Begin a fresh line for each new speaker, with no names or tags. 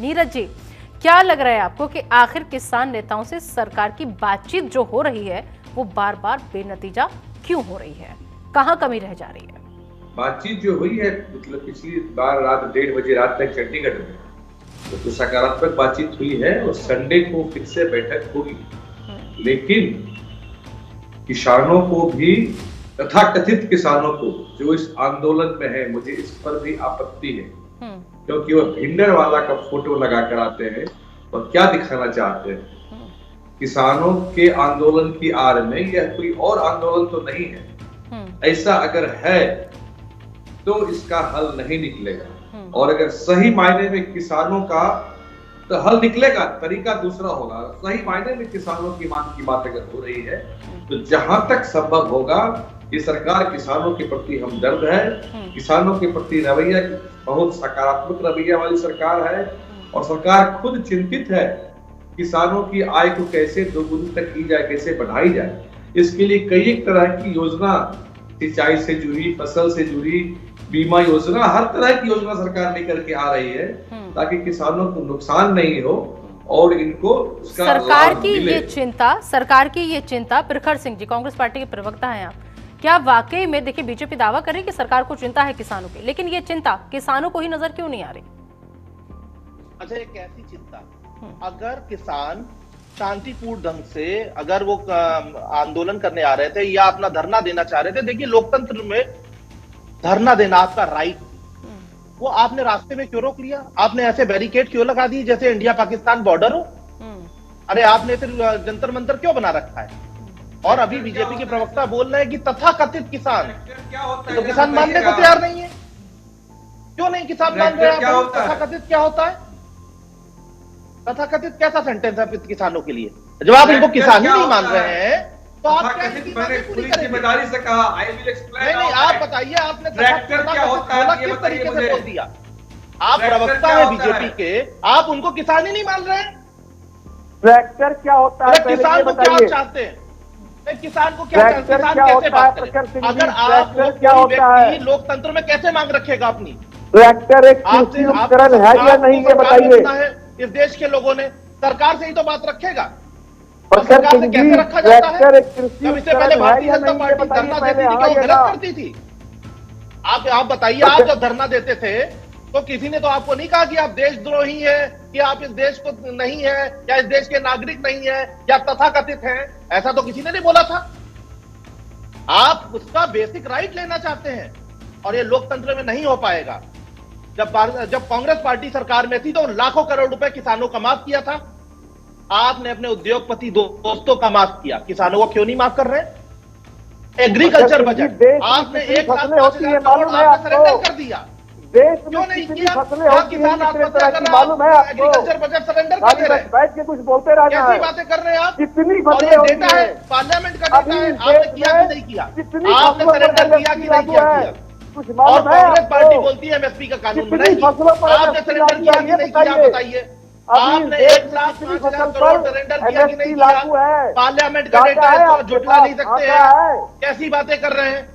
नीरज जी, क्या लग रहा है आपको कि आखिर किसान नेताओं से सरकार की बातचीत जो हो रही है वो बार बार बेनतीजा क्यों हो रही है? कहाँ कमी रह जा रही है?
बातचीत जो हुई है, मतलब पिछली बार रात 1:30 बजे रात तक चंडीगढ़ में तो सकारात्मक बातचीत हुई है और संडे को फिर से बैठक होगी। लेकिन किसानों को भी, तथाकथित किसानों को जो इस आंदोलन में है, मुझे इस पर भी आपत्ति है, क्योंकि वो भिंडरवाला का फोटो लगा कर आते हैं और क्या दिखाना चाहते हैं। किसानों के आंदोलन की आड़ में यह कोई और आंदोलन तो नहीं है। ऐसा अगर है तो इसका हल नहीं निकलेगा, और अगर सही मायने में किसानों का तो हल निकलेगा, तरीका दूसरा होगा। सही मायने में किसानों की मांग की बात अगर हो रही है तो जहां तक संभव होगा, ये सरकार किसानों के प्रति हमदर्द है, किसानों के प्रति रवैया बहुत सकारात्मक रवैया वाली सरकार है, और सरकार खुद चिंतित है किसानों की आय को कैसे दोगुनी तक की जाए, कैसे बढ़ाई जाए। इसके लिए कई एक तरह की योजना, सिंचाई से जुड़ी, फसल से जुड़ी, बीमा योजना, हर तरह की योजना सरकार लेकर के आ रही है ताकि किसानों को नुकसान नहीं हो और इनको उसका
सरकार की ये चिंता, प्रखर सिंह जी कांग्रेस पार्टी के प्रवक्ता हैं आप, क्या वाकई में, देखिए बीजेपी दावा कर रही है कि सरकार को चिंता है किसानों की, लेकिन ये चिंता किसानों को ही नजर क्यों नहीं आ रही?
अच्छा, एक ऐसी चिंता, अगर किसान शांतिपूर्ण ढंग से अगर वो आंदोलन करने आ रहे थे या अपना धरना देना चाह रहे थे, देखिए लोकतंत्र में धरना देना आपका राइट, वो आपने रास्ते में क्यों रोक लिया? आपने ऐसे बैरिकेड क्यों लगा दी जैसे इंडिया पाकिस्तान बॉर्डर हो? अरे आपने फिर जंतर मंतर क्यों बना रखा है? और अभी बीजेपी के प्रवक्ता बोल रहे हैं कि तथाकथित किसान, तो किसान मानने को तैयार नहीं है। क्यों नहीं किसान मान रहे हैं? तथाकथित क्या होता है? तथाकथित कैसा सेंटेंस है किसानों के लिए? जब आप इनको किसान ही नहीं मान रहे हैं तो आप
मैंने पूरी जिम्मेदारी से कहा, आई विल एक्सप्लेन।
नहीं, आप बताइए, आपने
ट्रैक्टर क्या होता है
किस तरीके से बोल दिया? आप प्रवक्ता है बीजेपी के, आप उनको किसान ही नहीं मान रहे हैं?
ट्रैक्टर क्या होता है?
किसान को क्या चाहते हैं? किसान को क्या चाहते हैं? किसान कैसे बात करें? अगर आप व्यक्ति लोकतंत्र में कैसे मांग रखेगा अपनी?
ट्रैक्टर एक कृषि उपकरण है या नहीं, ये बताइए।
इस देश के लोगों ने सरकार से ही तो बात रखेगा,
सरकार
से कैसे रखा जाता है?
जब
इससे पहले भारतीय जनता पार्टी धरना देती थी, क्या गलत करती थी? आप बताइए, आप जब धरना देते थे तो किसी ने तो आपको नहीं कहा कि आप देशद्रोही हैं, कि आप इस देश को नहीं है, या इस देश के नागरिक नहीं है, या तथाकथित हैं। ऐसा तो किसी ने नहीं बोला था। आप उसका बेसिक राइट लेना चाहते हैं और ये लोकतंत्र में नहीं हो पाएगा। जब कांग्रेस पार्टी सरकार में थी तो लाखों करोड़ रुपए किसानों का माफ किया था। आपने अपने उद्योगपति दोस्तों का माफ किया, किसानों को क्यों नहीं माफ कर रहे? एग्रीकल्चर बजट आपने 1,05,000 करोड़ सरेंडर कर दिया, क्यों नहीं किया? किसान
मालूम है आपको?
एग्रीकल्चर बजट सरेंडर कर रहे हैं,
बैठ के कुछ बोलते रहना है।
कैसी बातें कर रहे हैं आप?
कितनी
फसलें डेटा है, पार्लियामेंट का डेटा है, आपने किया कि नहीं किया? आपने सरेंडर किया कि नहीं किया? और कांग्रेस पार्टी बोलती है एमएसपी का कानून बनाएगी, आपने सरेंडर किया कि नहीं किया? बताइए, आपने 1,05,000 करोड़ सरेंडर किया कि नहीं किया? पार्लियामेंट का डेटा है, तो झुठला नहीं सकते हैं। कैसी बातें कर रहे हैं?